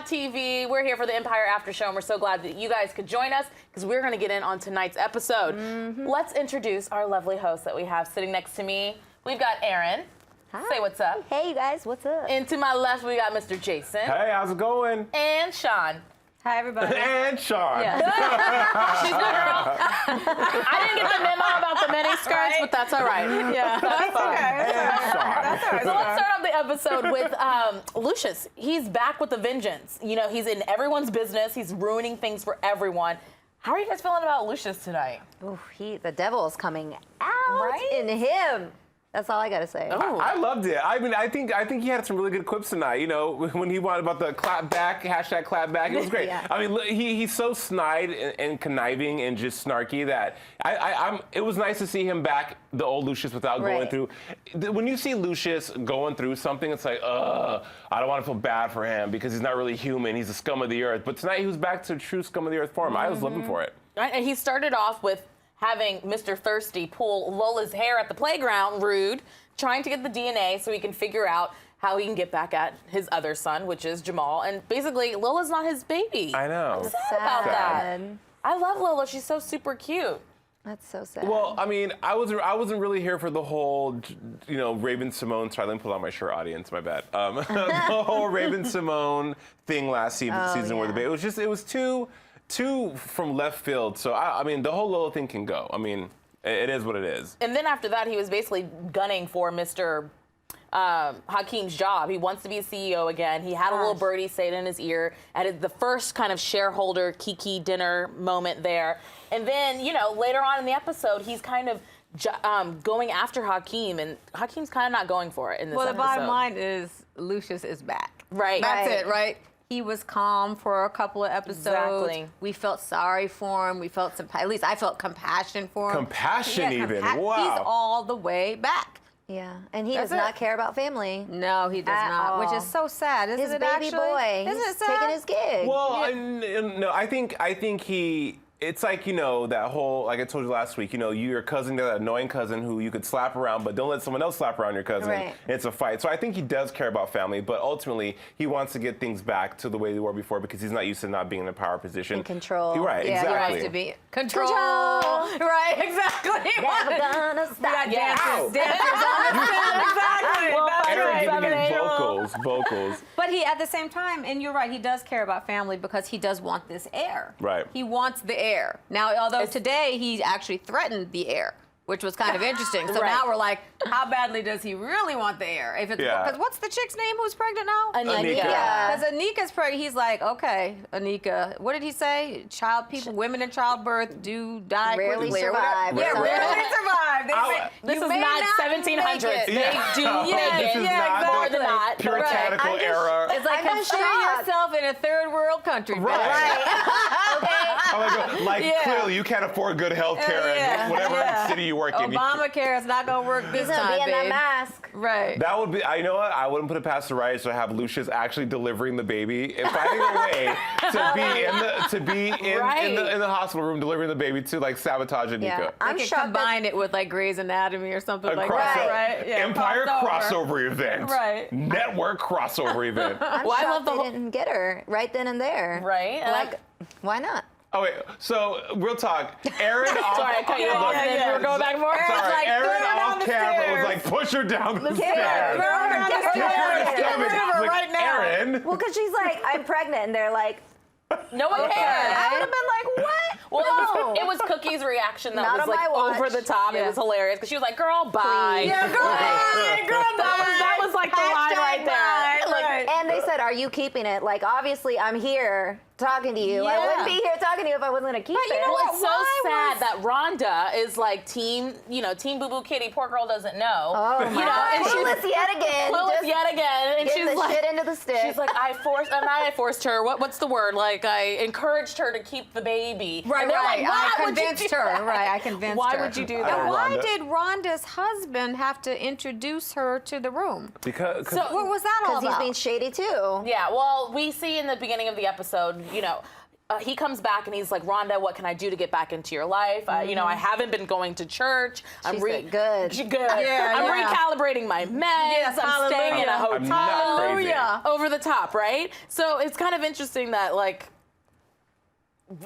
TV. We're here for the Empire After Show, and we're so glad that you guys could join us because we're going to get in on tonight's episode. Let's introduce our lovely host that we have sitting next to me. We've got Aaron. Hi. Say what's up. Hey, you guys, what's up? And to my left, we got Mr. Jason. Hey, how's it going? And Seanne. Hi, everybody. And Seanne. Yeah. She's the girl. I didn't get the memo about the mini skirts, but that's all right. Yeah, that's fine. Okay. So let's start off the episode with Lucious. He's back with a vengeance. You know, he's in everyone's business. He's ruining things for everyone. How are you guys feeling about Lucious tonight? Ooh, the devil is coming out in him. That's all I gotta say. Oh. I loved it. I mean, I think he had some really good quips tonight. You know, when he wanted about the clap back, hashtag clap back, it was great. Yeah. I mean, he's so snide and conniving and just snarky that it was nice to see him back, the old Lucious, without going through. When you see Lucious going through something, it's like, I don't want to feel bad for him because he's not really human. He's the scum of the earth. But tonight he was back to true scum of the earth form. I was living for it. Right, and he started off with having Mr. Thirsty pull Lola's hair at the playground, rude, trying to get the DNA so he can figure out how he can get back at his other son, which is Jamal. And basically, Lola's not his baby. I know. I'm sad about that. I love Lola. She's so super cute. That's so sad. Well, I mean, I wasn't really here for the whole, you know, Raven Simone. Sorry, let me pull out my shirt, audience. My bad. The whole Raven Simone thing last season where it was too from left field. So I mean, the whole Lola thing can go. I mean, it is what it is. And then after that, he was basically gunning for Mr. Hakeem's job. He wants to be a CEO again. He had a little birdie say it in his ear at the first kind of shareholder Kiki dinner moment there. And then, you know, later on in the episode, he's kind of going after Hakeem, and Hakeem's kind of not going for it in this episode. Well, the bottom line is Lucious is back. Right. That's it, right? He was calm for a couple of episodes. Exactly. We felt sorry for him. We felt at least I felt compassion for him. Compassion even. Wow. He's all the way back. yeah, and he That's does not it. care about family. No, he does At not, all. which is so sad. Isn't His it baby actually? boy, Isn't he's it sad? taking his gig. Well, no, I think he. It's like, you know, that whole, like I told you last week, you know, your cousin, that annoying cousin who you could slap around, but don't let someone else slap around your cousin. Right. It's a fight. So I think he does care about family, but ultimately he wants to get things back to the way they were before because he's not used to not being in a power position. In control. You're right, Yeah, exactly. he wants to be control. Right, exactly. Never gonna stop. We got Ow. dancers on the set. Exactly. That's Aaron right. giving me vocals. But he, at the same time, and you're right, he does care about family because he does want this heir. Right. He wants the heir. Now, although today he actually threatened the heir, which was kind of interesting. So Right. now we're like, how badly does he really want the heir? If it's because what's the chick's name who's pregnant now? Anika. Because Anika's pregnant. He's like, okay, Anika. What did he say? Women in childbirth do die Rarely quickly. or survive. whatever. Yeah, rarely survive. This is not 1700s. They do This is not more than not. puritanical Right. era. It's like I'm just consider shocked. yourself in a third world country. Right. Okay. Like clearly you can't afford good health care in whatever city you work in. Obamacare is not gonna work this He's gonna time, be in that babe. mask. Right. That would be, I know what, I wouldn't put it past the right to have Lucious actually delivering the baby and finding a way to be in the hospital room delivering the baby to like sabotage Anika. Yeah. I'm shocked combine it with like Grey's Anatomy or something like that, right? Yeah, Empire crossover. crossover event. Right. Network crossover event. I'm Well, I love shocked the they whole- didn't get her right then and there. Right. And Like, why not? Oh wait, so real talk. Aaron off. Sorry, I cut you off. yeah. We were going back and forth. Sorry, like, Aaron throw her down off the camera stairs. was like, push her down the Yeah, stairs. throw her down the Get stairs. her stomach. Get rid of her Like, right now. Aaron. Well, because she's like, I'm pregnant, and they're like, No one cared. I would have been like, what? Well, No. it was Cookie's reaction that Not was on like my watch. over the top. It Yeah. was hilarious because she was like, "Girl, bye." Please. Yeah, girl, That was like the line right there. Like, And they said, are you keeping it? Like, obviously, I'm here talking to you. I Yeah. wouldn't be here talking to you if I wasn't going to keep But you it. know well, it's so Why sad was- that Rhonda is like team Boo Boo Kitty. Poor girl doesn't know. Oh, my God. and she's Clueless yet again. clueless Just yet again, and get she's the like, shit into the stick. she's like, I forced her. What's the word? Like, I encouraged her to keep the baby. Right, and they're right. Like, why I would you convinced do her. that? Right, I convinced Why her. would you do I that? don't Why Rhonda. did Rhonda's husband have to introduce her to the room? Because What was that all Because he's about? being shady, too. Yeah, well, we see in the beginning of the episode, he comes back and he's like, Rhonda, what can I do to get back into your life? You know, I haven't been going to church. She said, good. I'm recalibrating my meds. Yes, I'm staying in a I'm hotel. not crazy. Over the top, right? So it's kind of interesting that like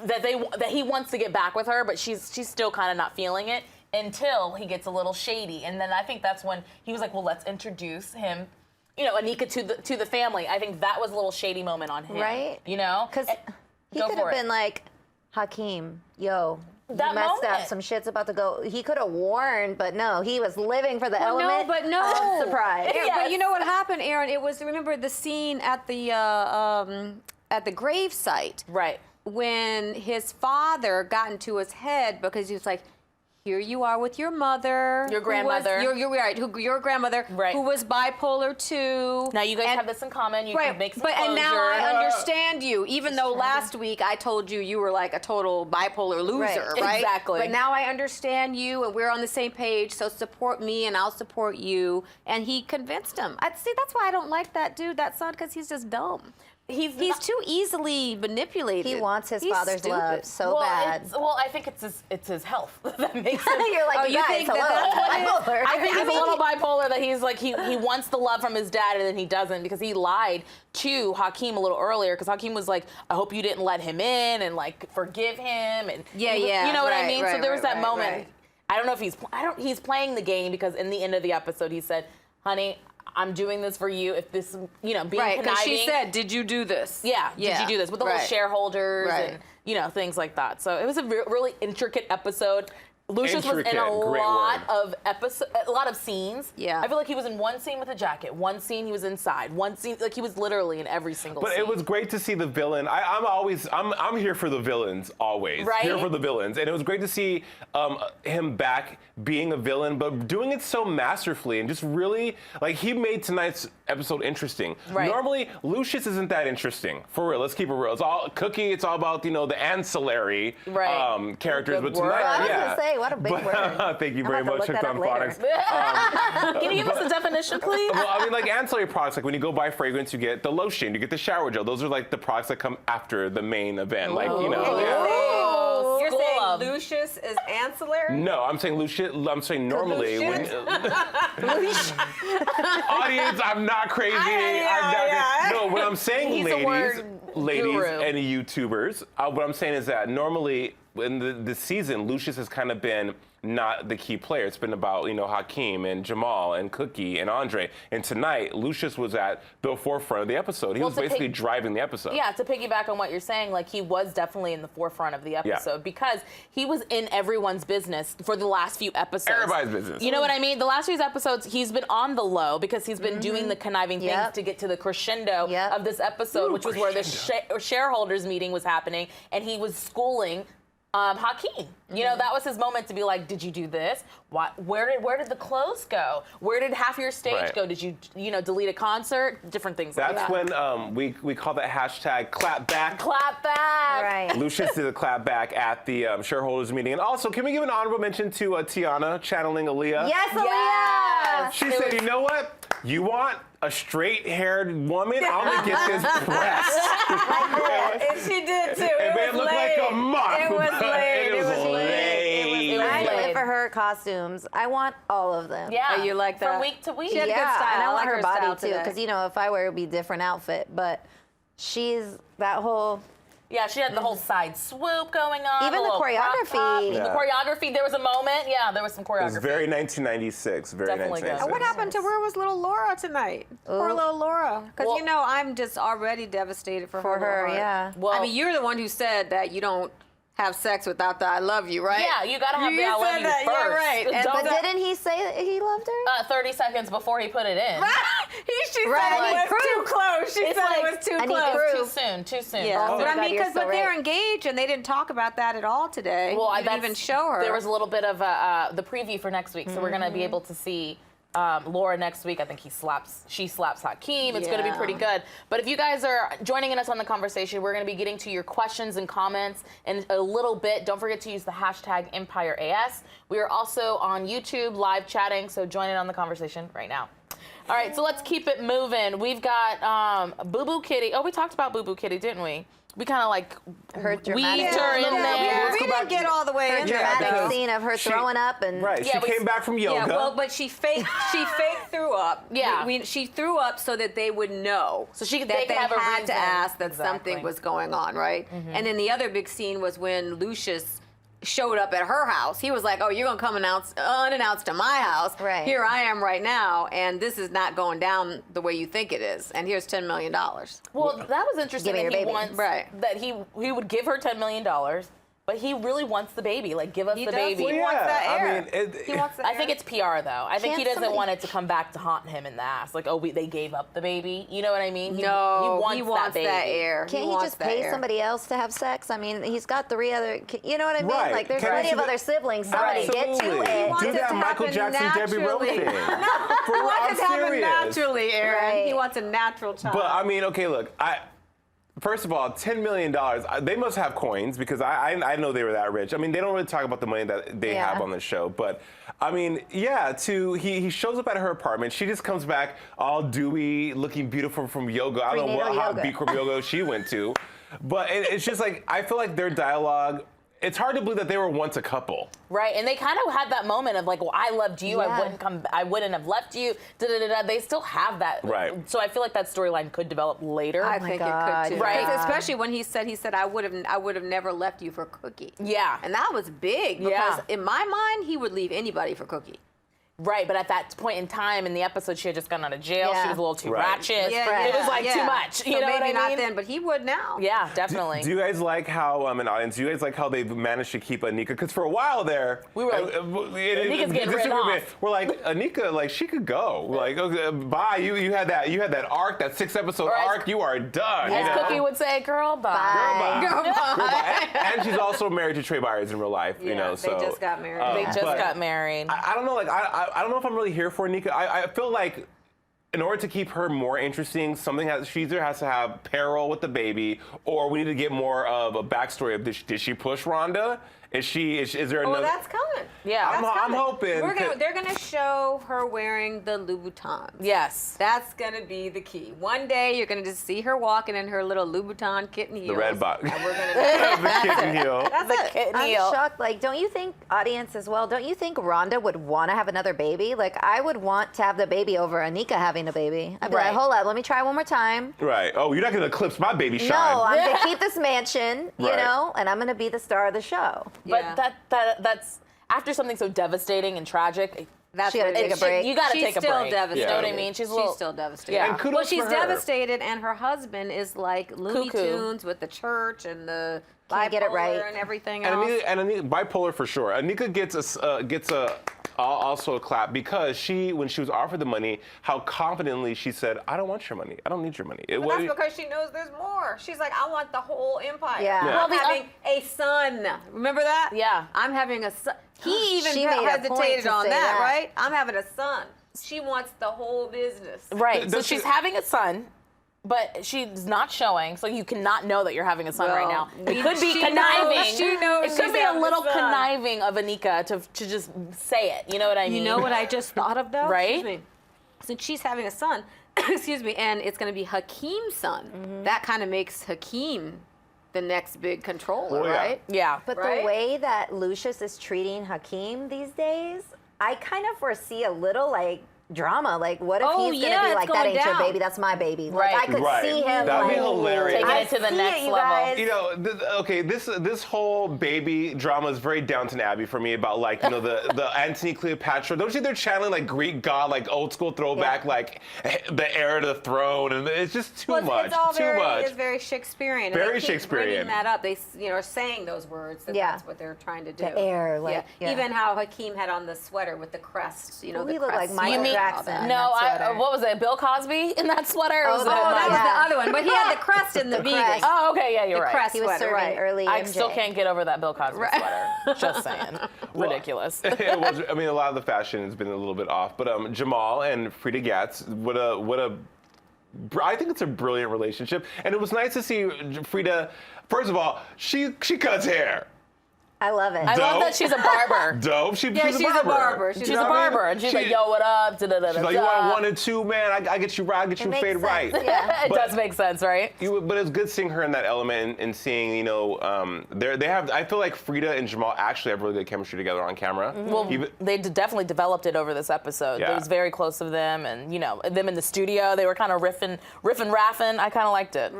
that he wants to get back with her, but she's still kind of not feeling it until he gets a little shady. And then I think that's when he was like, well, let's introduce him, you know, Anika to the family. I think that was a little shady moment on him. Right. You know? Because he could have been like, Hakeem, yo, you That messed moment. up. Some shit's about to go. He could have warned, but no, he was living for the element. No, but no. Surprise. Yeah, but you know what happened, Aaron? It was, remember the scene at the grave site. Right. When his father got into his head because he was like, here you are with your mother. Your grandmother. You're right. Your grandmother, Right. who was bipolar too. Now you guys have this in common. You can make some closure. And now I understand you. Even though last week I told you were like a total bipolar loser, right? Exactly. But now I understand you, and we're on the same page. So support me, and I'll support you. And he convinced him. See, that's why I don't like that dude, that son, because he's just dumb. He's too easily manipulated. He wants his He's father's stupid. love so bad. Well, I think it's his health that makes him. You're like, you guys, think hello. that's what it is? I think he's a little bipolar that he's like he wants the love from his dad and then he doesn't because he lied to Hakeem a little earlier because Hakeem was like, I hope you didn't let him in and like forgive him and you know what I mean. So there was that moment. Right. I don't know if he's playing the game because in the end of the episode he said, honey, I'm doing this for you. If this, you know, being Right, because conniving. she said, did you do this? Yeah, did you do this with the little shareholders Right. and you know things like that? So it was a really intricate episode. Lucious was in a lot of scenes. Yeah. I feel like he was in one scene with a jacket, one scene he was inside, one scene like he was literally in every single But scene. it was great to see the villain. I'm here for the villains always. Right? Here for the villains, and it was great to see him back being a villain, but doing it so masterfully and just really like he made tonight's episode interesting. Right. Normally, Lucious isn't that interesting. For real, let's keep it real. It's all Cookie. It's all about the ancillary characters. Good But word. tonight, I was yeah. gonna say, what a big word. Thank you I'm very about to much, look Hooked that on up later. Phonics. Can you give us a definition, please? Well, I mean, like ancillary products, like when you go buy fragrance, you get the lotion, you get the shower gel. Those are like the products that come after the main event. Like, Oh. yeah. You're School saying of- Lucious is ancillary? No, I'm saying Lucious. I'm saying normally. When, Lucious? audience, I'm not crazy. No, what I'm saying, He's a word ladies guru. and YouTubers, what I'm saying is that normally in the season, Lucious has kind of been not the key player. It's been about, Hakeem and Jamal and Cookie and Andre. And tonight, Lucious was at the forefront of the episode. He was basically driving the episode. Yeah, to piggyback on what you're saying, like he was definitely in the forefront of the episode because he was in everyone's business for the last few episodes. Everybody's business. You know what I mean? The last few episodes, he's been on the low because he's been doing the conniving things to get to the crescendo of this episode, which was where the shareholders meeting was happening, and he was schooling Hakeem. You know, that was his moment to be like, did you do this? Where did the clothes go? Where did half your stage go? Did you delete a concert? Different things like that. That's when we call that hashtag clap back. Clap back. Right. Lucious did a clap back at the shareholders meeting. And also, can we give an honorable mention to Tiana channeling Aaliyah? Yes, Aaliyah! She said, you know what? You want a straight-haired woman? I'm going to get this breast. And she did too. It may look like a muff. It was but laid. It was laid. It was I laid. live for her costumes. I want all of them. Yeah. Oh, you like that? From week to week. She had Yeah, good style. and I I want like her her body style too, today. because if I wear it, it would be a different outfit. But she's that whole. Yeah, she had the whole side swoop going on. Even a the little crop choreography. top. Yeah. The choreography, there was a moment. Yeah, there was some It was choreography. very 1996. Very Definitely good. 1996. And what happened to where was little Laura tonight? Poor little Laura. Because Well- I'm just already devastated for For her. her, little heart. yeah. Well- I mean, you're the one who said that you don't have sex without the I love you, right? Yeah, you gotta have the I love said you that. first. Yeah, right. And Don't- But didn't he say that he loved her? 30 seconds before he put it in. she Right. said it was too close. She It's said like- it was too I need close. proof. Too soon. Yeah, Oh but my I God, mean, you're because so they're right. engaged and they didn't talk about that at all today. Well, They didn't even show her. There was a little bit of the preview for next week, so we're gonna be able to see Laura next week. I think she slaps Hakeem. It's gonna be Yeah. pretty good. But if you guys are joining us on the conversation, we're gonna be getting to your questions and comments in a little bit. Don't forget to use the hashtag EmpireAS. We are also on YouTube live chatting, so join in on the conversation right now. All right, so let's keep it moving. We've got Boo Boo Kitty. Oh, we talked about Boo Boo Kitty, didn't we? we kind of like Her weaved dramatic her in there. We didn't get all the way Her in there. dramatic because scene of her throwing up and Right. Yeah, she came back from yoga. Yeah, well, but she faked threw up. Yeah. She threw up so that they would know. So they that could they have a had to reason. ask that Exactly. something was going on, right? And then the other big scene was when Lucious showed up at her house. He was like, "Oh, you're gonna come unannounced to my house. Right. Here I am right now, and this is not going down the way you think it is. And here's $10 million." Well, that was interesting Give me that your he baby. wants Right. that he would give her $10 million, but he really wants the baby. Like, give us He the does. baby. He wants that I air. mean, He wants that I think air. it's PR though. I think he Can't doesn't somebody- want it to come back to haunt him in the ass. Like, oh, they gave up the baby. You know what I mean? No, he wants that baby. air. can't he wants just that pay air. somebody else to have sex? I mean, he's got 3 other, you know what I mean? Right. Like, there's Can I plenty see of the- other siblings. Somebody get to Absolutely. it. wants Do it that to Michael happen Jackson, Debbie Rowe naturally. thing. For He real, wants I'm it to happen serious. naturally, Aaron. Right. He wants a natural child. But I mean, okay, look, first of all, $10 million. They must have coins because I know they were that rich. I mean, they don't really talk about the money that they Yeah. have on the show, but I mean, yeah. He shows up at her apartment. She just comes back all dewy, looking beautiful from yoga. I don't know what Prenatal hot yoga. Bikram yoga she went to, but it's just like I feel like their dialogue. It's hard to believe that they were once a couple. Right, and they kind of had that moment of like, well, I loved you, Yeah. I wouldn't have left you. Da da da da. They still have that. Right. So I feel like that storyline could develop later. I my think God, it could too. Right. yeah. Especially when he said I would have never left you for Cookie. Yeah. And that was big because Yeah. in my mind he would leave anybody for Cookie. Right, but at that point in time in the episode, she had just gotten out of jail. Yeah. She was a little too Right. ratchet. Yeah, It was like yeah. too much. So You know maybe what I not mean? then, but he would now. Yeah, definitely. Do you guys like how, I'm an audience, do you guys like how they've managed to keep Anika? Because for a while there, We were like, Anika's getting written off. We're like, Anika, like, she could go. Like, okay, bye. You had that arc, that 6-episode Or as- arc, you are done. As you know? Cookie would say, girl, bye. Bye. Girl, bye. Girl, bye. Girl, bye. And she's also married to Trey Byers in real life, you know, so. they just got married. They just but got married. I don't know, like, I don't know if I'm really here for Anika. I feel like in order to keep her more interesting, she either has to have peril with the baby, or we need to get more of a backstory of did she push Rhonda? Is there another? Oh, that's coming. Yeah. That's I'm coming. hoping. They're gonna show her wearing the Louboutins. Yes. That's gonna be the key. One day you're gonna just see her walking in her little Louboutin kitten heels. The red box. And we're gonna the kitten heel. That's The it. kitten I'm heel. shocked. Like, don't you think, audience as well, don't you think Rhonda would want to have another baby? Like, I would want to have the baby over Anika having a baby. I'd be Right. like, hold up, let me try one more time. Right. Oh, you're not gonna eclipse my baby shine. No, I'm going to keep this mansion, you Right. know, and I'm going to be the star of the show. But Yeah. that's after something so devastating and tragic. That's She gotta what it take a is. break. You got to She's take a still break. devastated. You know what I mean? She's a little. still devastated. Yeah. And kudos Well, she's for her. devastated, and her husband is like Looney Cuckoo. Tunes with the church and the Can't get it bipolar right. and everything And else. Anika, bipolar for sure. Anika gets also a clap because when she was offered the money, how confidently she said, "I don't want your money. I don't need your money." But that's because she knows there's more. She's like, I want the whole empire. Yeah. Yeah. I'm having a son. Remember that? Yeah. I'm having a son. He even She made a point hesitated to on say that, that. right? I'm having a son. She wants the whole business. Right. So Does she's she- having a son, but she's not showing, so you cannot know that you're having a son Well, right now. It we- could be she conniving. knows- she knows It could she's be a having a little son. conniving of Anika to just say it. You know what I mean? You know what I just thought of though? Right? Excuse me. Since she's having a son, excuse me, and it's going to be Hakeem's son. Mm-hmm. That kind of makes Hakeem the next big controller, Oh, yeah. right? Yeah. But Right? the way that Lucious is treating Hakeem these days, I kind of foresee a little, like, drama. Like, what if Oh, he's going yeah, to be it's like, that going ain't your down. baby, that's my baby. Right. Like, I could Right. see him, That'd be like, hilarious. Taking I it to the see next it, you level. guys. You know, this whole baby drama is very Downton Abbey for me about like, you know, the Antony Cleopatra. Don't you think they're channeling like Greek god, like old school throwback, Yeah. like the heir to the throne, and it's just too Well, much, it's all too very, much. It's very Shakespearean. and Very they keep Shakespearean. Bringing that up, they are saying those words. That Yeah. That's what they're trying to do. The heir, like, yeah. Even how Hakeem had on the sweater with the crest. You know, Well, the he looked crest. like Michael You mean- Jackson. in No, that sweater. what was it? Bill Cosby in that sweater? Or Oh, was the- it Oh, that Mike? was Yeah. the other one. But he had the crest in the The vegan. crest. Oh, okay, yeah, you're The right. crest He was sweater, serving right. early I MJ. still can't get over that Bill Cosby Right. sweater. Just saying. Ridiculous. It was. I mean, a lot of the fashion has been a little bit off, but Jamal and Frida Gatz, I think it's a brilliant relationship, and it was nice to see Frida. First of all, she cuts hair. I love it. I love that she's a barber. Dope. She's a barber. She's a barber, and she's like, "Yo, what up?" She's like, "You want 1 and 2, man? I get you right. I get you makes fade sense, right." yeah. It does make sense, right? But it's good seeing her in that element and seeing, they have. I feel like Frida and Jamal actually have really good chemistry together on camera. Well, they definitely developed it over this episode. Yeah. It was very close of them, and them in the studio, they were kind of riffing, raffing. I kind of liked it.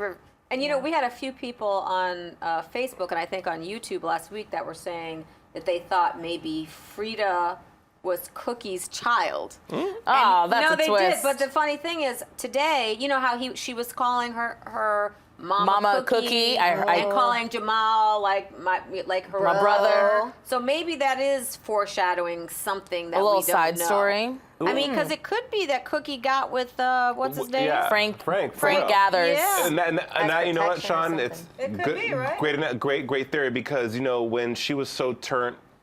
And we had a few people on Facebook and I think on YouTube last week that were saying that they thought maybe Frida was Cookie's child. Oh, that's no, a they twist. did. But the funny thing is, today, you know how she was calling her Mama Cookie. and calling Jamal like her My brother. So maybe that is foreshadowing something that a little we don't side know. story. I mean, because it could be that Cookie got with what's his name? Yeah. Frank Frank Gathers. Yeah. And that, you know what, protection or Sean? It's something. It could be, right? Great theory, because when she was so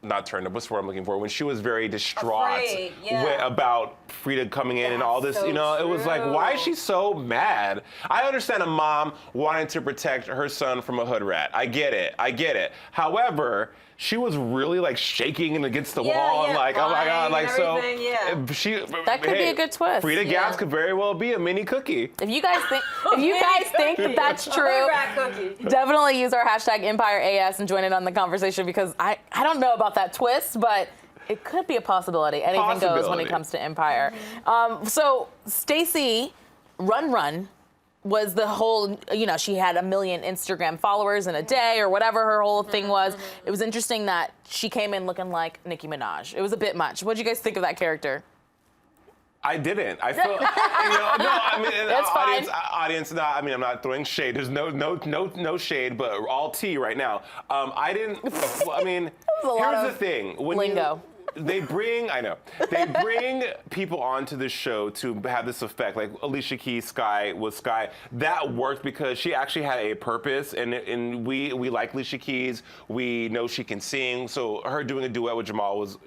not turned up, what's the word I'm looking for? When she was very distraught Afraid, yeah. about Frida coming in and all this, so it was like, why is true. she so mad? I understand a mom wanting to protect her son from a hood rat. I get it. However, she was really like shaking and against the wall and like, oh my God, like so. That could be a good twist. Frida Gass could very well be a mini Cookie. If you guys think that that's true, definitely use our hashtag EmpireAS and join in on the conversation, because I don't know about that twist, but it could be a possibility. Anything goes when it comes to Empire. So Stacey Run was the whole, she had 1 million Instagram followers in a day or whatever her whole thing was. It was interesting that she came in looking like Nicki Minaj. It was a bit much. What did you guys think of that character? I didn't. I feel, I mean, That's audience. No, I mean, I'm not throwing shade. There's no shade, but all tea right now. I didn't. I mean, here's the thing. When lingo. They bring people onto the show to have this effect. Like Alicia Keys' Sky. That worked because she actually had a purpose, and we like Alicia Keys. We know she can sing, so her doing a duet with Jamal was,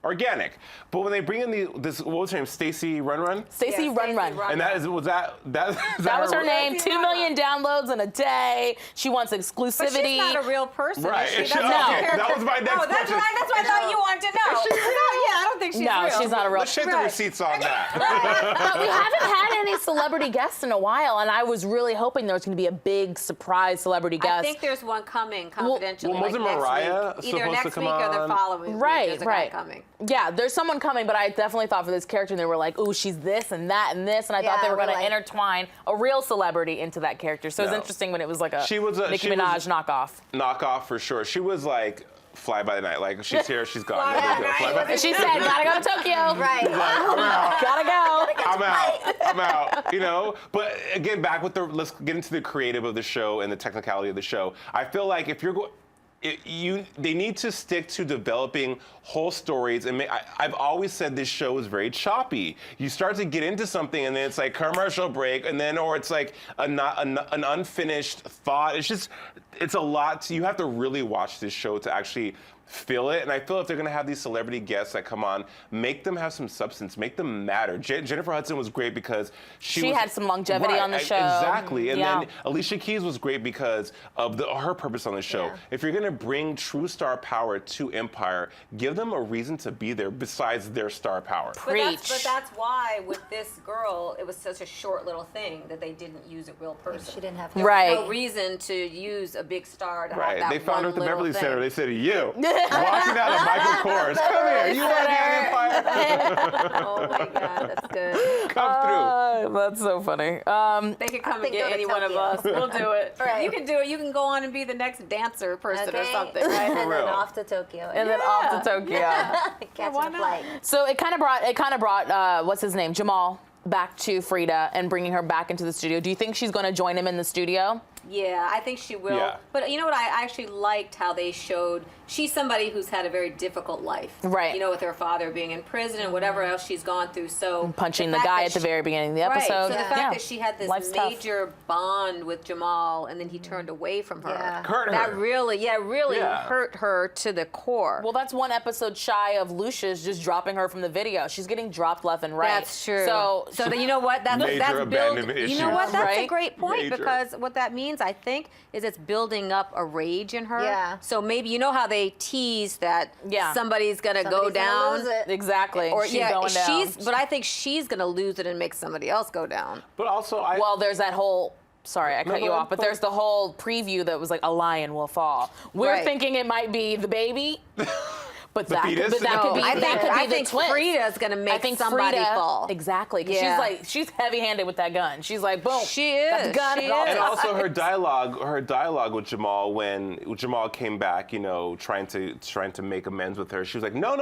organic. But when they bring in this, what was her name? Stacey Run? Stacey Run. And that was her name. 2 million downloads in a day. She wants exclusivity. But she's not a real person. Right. Is she? Okay, that was my next question. That's what I thought you wanted to know. I don't think she's real. No, she's not a real. Let's check the receipts on that. But we haven't had any celebrity guests in a while, and I was really hoping there was going to be a big surprise celebrity guest. I think there's one coming confidentially. Well, wasn't next Mariah week. Either supposed next to come week or the on? following week. There's a guy coming. Yeah, there's someone coming, but I definitely thought for this character, and they were like, ooh, she's this and that and this, and I thought they were going to intertwine a real celebrity into that character. So it was interesting when it was like a Nicki Minaj knockoff. Knockoff for sure. She was like fly by the night. Like, she's here, she's gone. She said, gotta go to Tokyo. Right. I'm out. Gotta go. I'm out. But again, let's get into the creative of the show and the technicality of the show. I feel like if you're they need to stick to developing whole stories. And I've always said this show is very choppy. You start to get into something, and then it's like commercial break, and then or it's like an unfinished thought. It's a lot. You have to really watch this show to actually feel it. And I feel if they're going to have these celebrity guests that come on, make them have some substance, make them matter. Jennifer Hudson was great because she had some longevity on the show. Exactly. And then Alicia Keys was great because of her purpose on the show. Yeah. If you're going to bring true star power to Empire, give them a reason to be there besides their star power. But that's why with this girl, it was such a short little thing that they didn't use a real person. She didn't have no reason to use a big star to have that They found her at the Beverly thing. Center. They said, you. Walking down the Michael Kors. Come here. You want to be on Empire? Oh my God, that's good. Come through. That's so funny. They could come and get any one of us. We'll do it. Right. You can do it. You can go on and be the next dancer person or something, right? And then off to Tokyo. And then off to Tokyo. Catch a flight. So it kind of brought what's his name, Jamal, back to Frida and bringing her back into the studio. Do you think she's going to join him in the studio? Yeah, I think she will. Yeah. But you know what? I actually liked how they showed she's somebody who's had a very difficult life. Right. You know, with her father being in prison and whatever else she's gone through. So punching the guy at the very beginning of the episode. Right. So the fact that she had this Life's major bond with Jamal and then he turned away from her. Yeah. Hurt her. That really hurt her to the core. Well, that's one episode shy of Lucious just dropping her from the video. She's getting dropped left and right. That's true. So you know what? That's Major build. abandonment You know what? That's a Right? great point Major. because what that means scenes, I think, is it's building up a rage in her. Yeah. So maybe you know how they tease that somebody's gonna go Somebody's gonna down. lose it. Exactly. Or she's going down. but I think she's gonna lose it and make somebody else go down. But also, Well, there's that whole. Sorry, I cut you go off, but there's the whole preview that was like a lion will fall. We're thinking it might be the baby, but that could, fetus? be I the think twins. Frida's gonna make somebody fall. Exactly. 'Cause she's heavy-handed with that gun. She's like, boom. She is. Got the gun. She got is. And it. also her dialogue with Jamal when Jamal came back, you know, trying to make amends with her. She was like, no,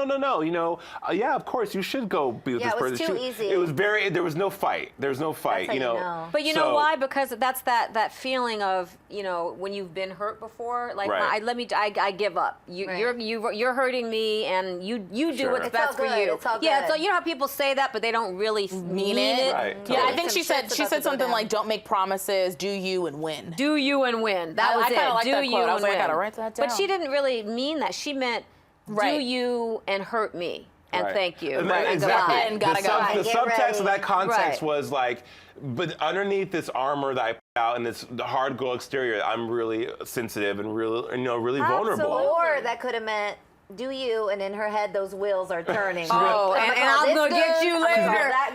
you know, yeah, of course you should go be with this person. it was too easy. It was there was no fight. There was no fight, That's you how know. you know. But you know why? Because that's that feeling of, you know, when you've been hurt before. Like, Right. I give up. You're hurting me, and you do Sure. what's It's best all for good. you. It's all Yeah. good. So you know how people say that, but they don't really mean it. Right, Yeah, I totally. think she Some said shit's she about said to go something down. like, "Don't make promises, do you and win." Do you and win. That was I kinda it. like Do that you quote. I was and like, I win. gotta write that But down. she didn't really mean that. She meant Right. do you and hurt me and Right. thank you. And Right. then- And go exactly. on. And gotta go. The Get subtext ready. of that context Right. was like, but underneath this armor that I put out and this hard gold exterior, I'm really sensitive and really vulnerable. Or that could have meant, do you, and in her head those wheels are turning. Oh, and I'm This gonna get goon, you I'm gonna later. call that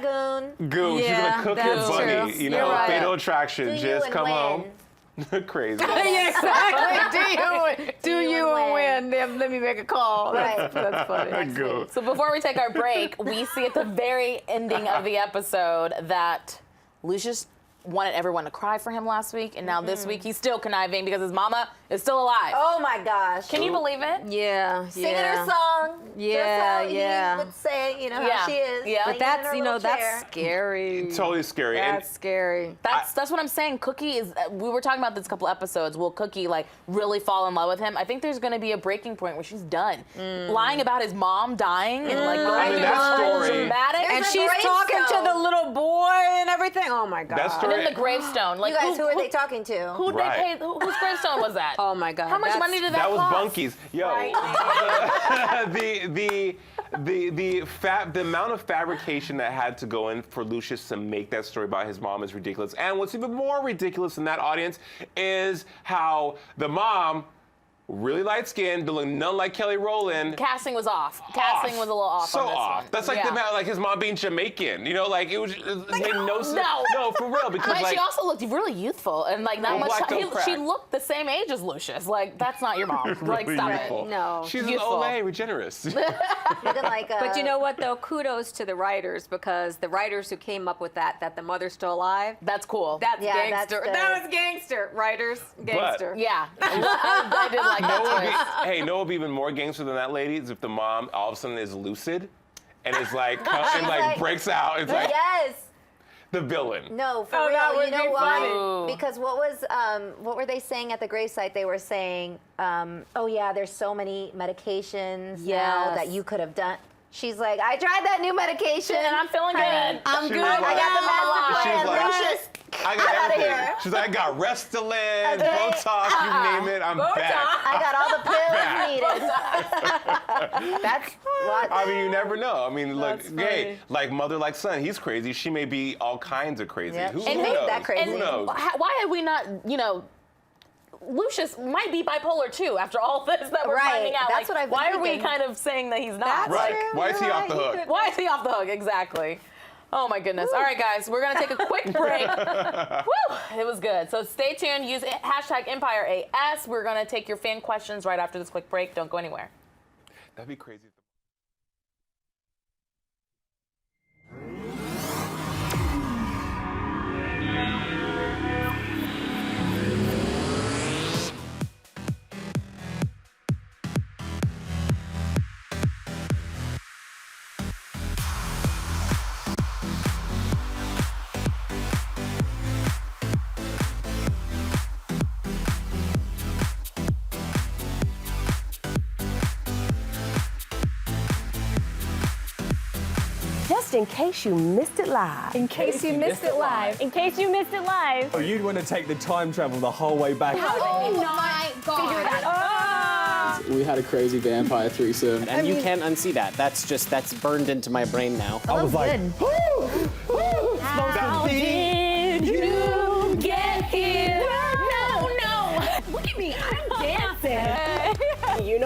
goon. Goon, she's Yeah, gonna cook your that's bunny. true. You You're know, right. fatal attraction. Do you Just and come win. home. Crazy. Yeah, exactly. Do you and win? Then let me make a call. Right. That's funny. Goon. So before we take our break, we see at the very ending of the episode that Lucious wanted everyone to cry for him last week, and now this week he's still conniving because his mama is still alive. Oh my gosh. Can you believe it? Yeah. Singing her song. Yeah, Just how yeah. he would say, you know, Yeah. how she is. Yeah. But laying in that's, her you know, little that's chair. scary. Totally scary. And That's scary. That's what I'm saying. Cookie is. We were talking about this a couple episodes. Will Cookie like really fall in love with him? I think there's going to be a breaking point where she's done lying about his mom dying and like going through that this whole story- dramatic. There's And a she's talking to gravestone. the little boy and everything. Oh my God. That and story- then the gravestone. Like You guys, who are they talking to? Who they Right. paid? Whose gravestone was that? Oh my God. How much That's- money did that That was cost? Bunky's. Yo, the amount of fabrication that had to go in for Lucious to make that story about his mom is ridiculous. And what's even more ridiculous in that audience is how the mom, really light skinned, look none like Kelly Rowland. Casting was off. Casting was a little off So on this off. one. That's like Yeah. like his mom being Jamaican. You know, like it made no sense. No, for real. Because But like she also looked really youthful and like not much. Black don't crack. She looked the same age as Lucious. Like that's not your mom. Like really stop youthful. it. No. She's Youthful. an Olay regenerist. Looking like But you know what though? Kudos to the writers, because the writers who came up with that the mother's still alive. That's cool. That's Yeah, that's gangster. good. That was gangster. Writers, gangster. yeah. I did like that twist. Hey, no, would be even more gangster than that lady is if the mom all of a sudden is lucid and is like, and like like- breaks out. It's like yes. the villain. No, for Oh, that real. would You know be why? funny. Because what were they saying at the gravesite? They were saying, oh yeah, there's so many medications now Yes. that you could have done. She's like, I tried that new medication And I'm feeling honey. good. I'm She good. was I got the master She's plan. like- Lucious, I got get outta everything. here. She's like, I got Restylane, Okay. Botox, you name it, I'm back. I got all the pills Back. needed. That's what. I mean, you never know. I mean, look, That's hey, funny. like mother, like son, he's crazy. She may be all kinds of crazy. Yep. Who, She who made knows? that crazy. Who knows? Why have we not, Lucious might be bipolar too after all this that we're Right. finding out. That's like, what I've been why are we thinking. kind of saying that he's not? That's Right. true. Why is he You're off the right. hook? He could- Why is he off the hook? Exactly. Oh my goodness. All right, guys, we're gonna take a quick break. Woo! It was good. So stay tuned. Use hashtag EmpireAS. We're gonna take your fan questions right after this quick break. Don't go anywhere. That'd be crazy. Just in case you missed it live. In case you missed it live. In case you missed it live. Oh, you'd want to take the time travel the whole way back. Oh my God. We had a crazy vampire threesome. And you can't unsee that. That's burned into my brain now. I was like, How did you get here?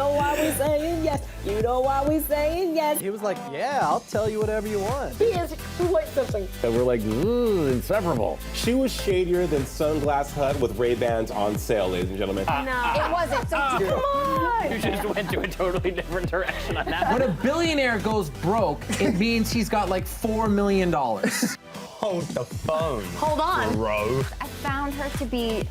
know why we saying yes. You know why we saying yes. He was like, yeah, I'll tell you whatever you want. He is quite something. And we're like, inseparable. She was shadier than Sunglass Hut with Ray-Bans on sale, ladies and gentlemen. No, it wasn't. So come on. You just went to a totally different direction on that. When a billionaire goes broke, it means he's got like $4 million. Hold the phone. Hold on. Bro. I found her to be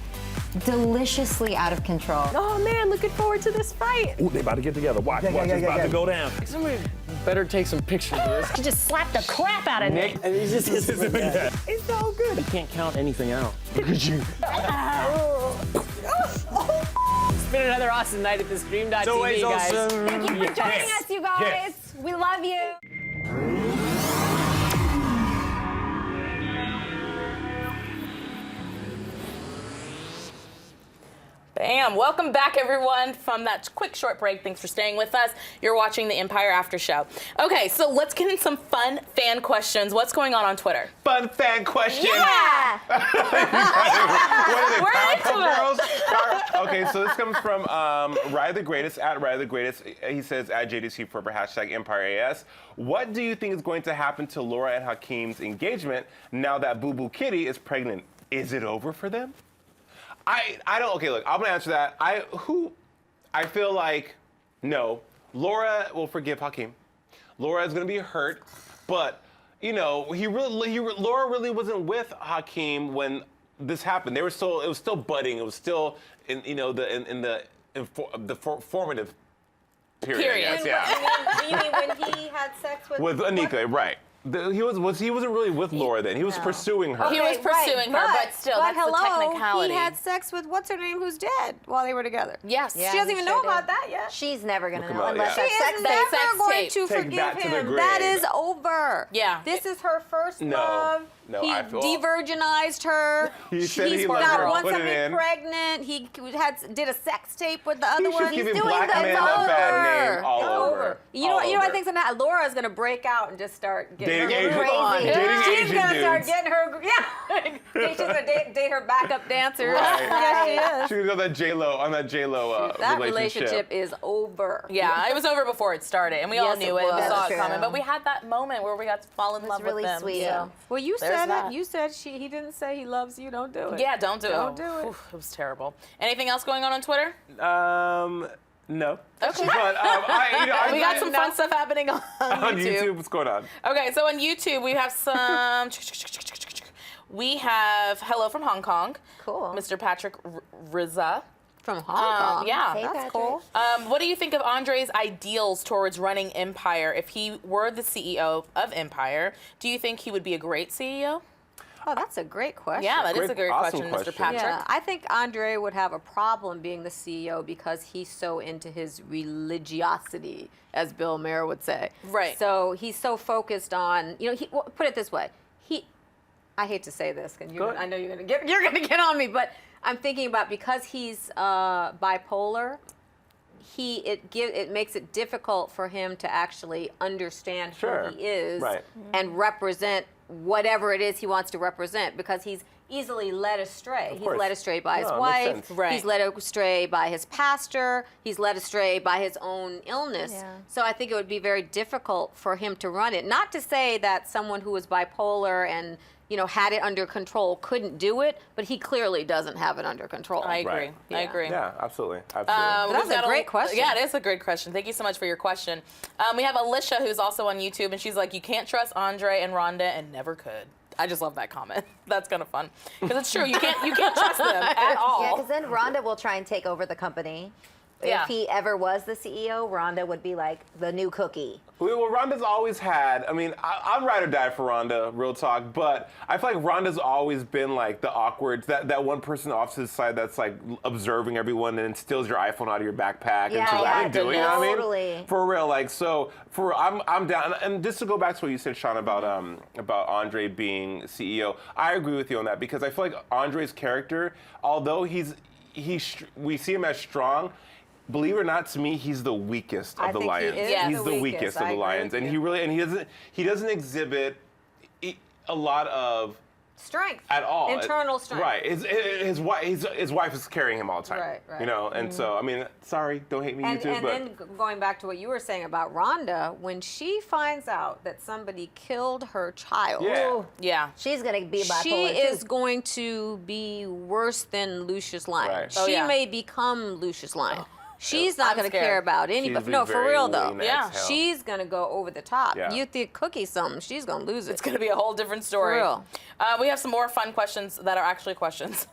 deliciously out of control. Oh man, looking forward to this fight. Ooh, they about to get together. Watch, it's about to go down. Somebody better take some pictures of this. She just slapped the crap out of Nick. And he's just like that. It's so good. You can't count anything out. Look at you. It's been another awesome night at the Stream.tv, So guys. awesome. Thank you for joining us, you guys. Yes. We love you. Bam! Welcome back, everyone, from that quick short break. Thanks for staying with us. You're watching the Empire After Show. Okay, so let's get in some fun fan questions. What's going on Twitter? Fun fan question. Yeah. What are they, Powerpuff Girls? Okay, so this comes from Ride the Greatest, at Ride the Greatest. He says, at JDC Forever, hashtag EmpireAS. What do you think is going to happen to Laura and Hakeem's engagement now that Boo Boo Kitty is pregnant? Is it over for them? I don't, okay, look, I'm gonna answer that. I feel like, no. Laura will forgive Hakeem. Laura is gonna be hurt, but, you know, Laura really wasn't with Hakeem when this happened. It was still budding. It was still in, you know, the formative period. I guess, yeah. You mean when he had sex with Anika, right. He wasn't really with Laura then. He was pursuing her. He was pursuing her, but still, that's the technicality. He had sex with what's her name, who's dead, while they were together. Yes. Yeah, She doesn't he even sure know did. about that yet. She's never gonna Look know him up, unless yeah. that She sex is tape. never sex going tape. to Take forgive that to the him. grave. That is over. Yeah. This is her first No. love. No, he I feel- de-virginized her. He said He's he loved got her. once Put to it be in. pregnant. He did a sex tape with the other one. He's giving doing black that. men It's a bad over. name all It's over. You know, All you know what I over. think's gonna happen? Laura's gonna break out and just start getting Dating her Asian- groove on. dating She's Asian gonna start dudes. getting her, she's gonna date her backup dancers. Right. Yes, she is. She was on that J-Lo That relationship is over. Yeah, it was over before it started, and we all Yes, knew it it. We was. saw That's it coming, true. but we had that moment where we got to fall in love really with them. sweet. So. Well, you There's said that. it. You said he didn't say he loves you. Don't do it. Yeah, don't do it. Don't do it. Oof, it was terrible. Anything else going on Twitter? No. Okay. But We got some fun stuff happening on on YouTube. What's going on? Okay, so on YouTube we have some. We have hello from Hong Kong. Cool. Mr. Patrick Rizza. From Hong Kong. Yeah. Hey, That's Patrick. cool. What do you think of Andre's ideals towards running Empire? If he were the CEO of Empire, do you think he would be a great CEO? Oh, that's a great question. Yeah, that is Great, a great awesome question, question. Mr. Patrick. Yeah, I think Andre would have a problem being the CEO because he's so into his religiosity, as Bill Maher would say. Right. So he's so focused on, well, put it this way. I hate to say this, and I know you're gonna get on me, but I'm thinking about because he's bipolar. It makes it difficult for him to actually understand Sure. who he is Right. and represent whatever it is he wants to represent because he's easily led astray. He's course. led astray by his No, it makes wife. sense. Right. He's led astray by his pastor. He's led astray by his own illness. Yeah. So I think it would be very difficult for him to run it. Not to say that someone who is bipolar and had it under control couldn't do it, but he clearly doesn't have it under control. I agree. Right. I agree. Yeah, absolutely. But that's We've got a great question. Yeah, it is a great question. Thank you so much for your question. We have Alicia, who's also on YouTube, and she's like, you can't trust Andre and Rhonda and never could. I just love that comment. That's kind of fun. Because it's true. You can't trust them at all. Yeah, because then Rhonda will try and take over the company. Yeah. If he ever was the CEO, Rhonda would be like the new Cookie. Well, Rhonda's always had, I'm ride or die for Rhonda, real talk, but I feel like Rhonda's always been like the awkward, that one person off to the side that's like observing everyone and steals your iPhone out of your backpack. Yeah, and she's like, I didn't do it, you know what I mean? totally. For real, like, so, I'm down. And just to go back to what you said, Sean, about Andre being CEO, I agree with you on that because I feel like Andre's character, although we see him as strong, believe it or not, to me, he's the weakest of I the think he Lions. is He's the the weakest. weakest of I the agree Lions, with and you. he doesn't exhibit a lot of strength. At all. Internal strength. Right. His wife is carrying him all the time. Right, right. You know, and so, I mean, sorry, don't hate me, And YouTube, but. then going back to what you were saying about Rhonda, when she finds out that somebody killed her child, Yeah. She's gonna be bipolar she is going to be worse than Lucious Lyon. Right. Oh, She yeah. may become Lucious Lyon. She's not I'm going to scared. care about anybody. She's No, for very real though. lean as Yeah. hell. She's going to go over the top. Yeah. You think Cookie's something, she's going to lose it. It's going to be a whole different story. For real. We have some more fun questions that are actually questions.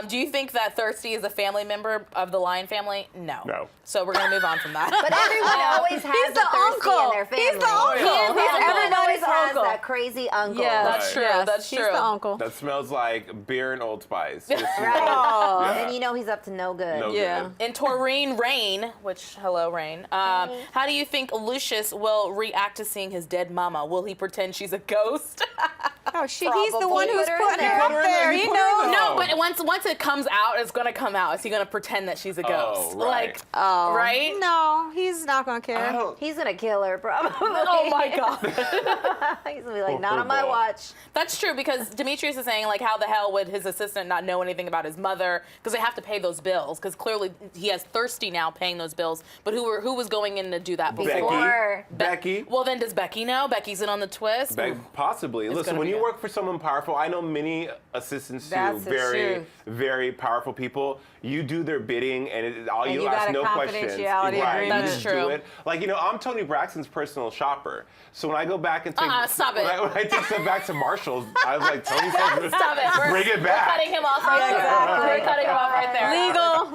Do you think that Thirsty is a family member of the Lyon family? No. No. So we're going to move on from that. But everyone always has He's a the thirsty uncle. in their family. He's the uncle. Everyone always Everybody's has uncle. that crazy uncle. Yes, That's true, yes, that's he's true. the uncle. That smells like beer and Old Spice. Just, Right. Yeah. And you know he's up to no good. No Yeah. good. And Taurine Rain, which, hello, Rain. How do you think Lucius will react to seeing his dead mama? Will he pretend she's a ghost? Oh, he's the one who's Put her in putting her there. up there. He He put her in knows. there. No, but once it comes out, it's gonna come out. Is he gonna pretend that she's a ghost? right. Like, Oh, right? No, he's not going to I care. don't. He's gonna kill her, probably. Oh my God. He's gonna be like, not on my Horrible. watch. That's true because Demetrius is saying like, how the hell would his assistant not know anything about his mother? Because they have to pay those bills. Because clearly he has Thirsty now paying those bills. But who was going in to do that before? Before. Becky. Well, then does Becky know? Becky's in on the twist. Possibly. Listen, gonna when be you good. work for someone powerful, I know many assistants That's to the very, truth. very powerful people. You do their bidding, and you got ask a no questions. confidentiality Right, agreement. you That's just true. do it. Like I'm Tony Braxton's personal shopper. So when I go back and take Stop it. when I take stuff back to Marshall's, I was like, Tony says, Stop it. bring it We're back. cutting him off right there. Exactly. We're cutting him off right there.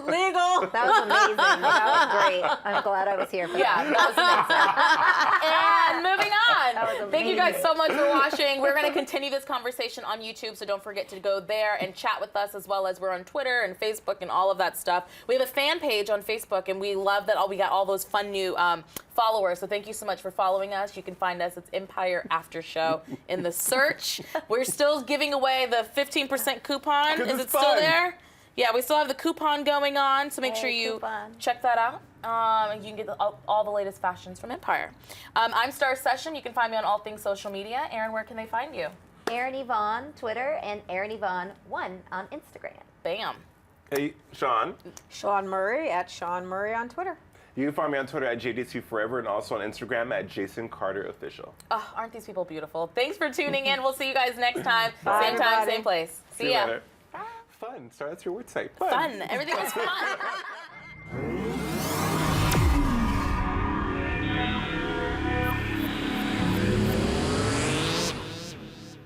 Legal. That was amazing. That was great. I'm glad I was here for Yeah, that. that was amazing. And moving on. was Thank you guys amazing. so much for watching. We're going to continue this conversation on YouTube, so don't forget to go there and chat with us, as well as we're on Twitter and Facebook and all of that stuff. We have a fan page on Facebook, and we love that we got all those fun new followers. So thank you so much for following us. You can find us. It's Empire After Show in the search. We're still giving away the 15% coupon. Is it's it still fun. there? Yeah, we still have the coupon going on, so make sure you coupon. check that out. And you can get all the latest fashions from Empire. I'm Starr Session. You can find me on all things social media. Aaron, where can they find you? Aaron Yvonne, Twitter, and Aaron Yvonne 1 on Instagram. Bam. Hey, Sean. Sean Murray at Sean Murray on Twitter. You can find me on Twitter at JDC4Forever and also on Instagram at Jason Carter Official. Oh, aren't these people beautiful? Thanks for tuning in. We'll see you guys next time. Bye, Same time, everybody. same place. See you ya. later. Fun. Sorry, that's your word site. Fun. Everything was fun.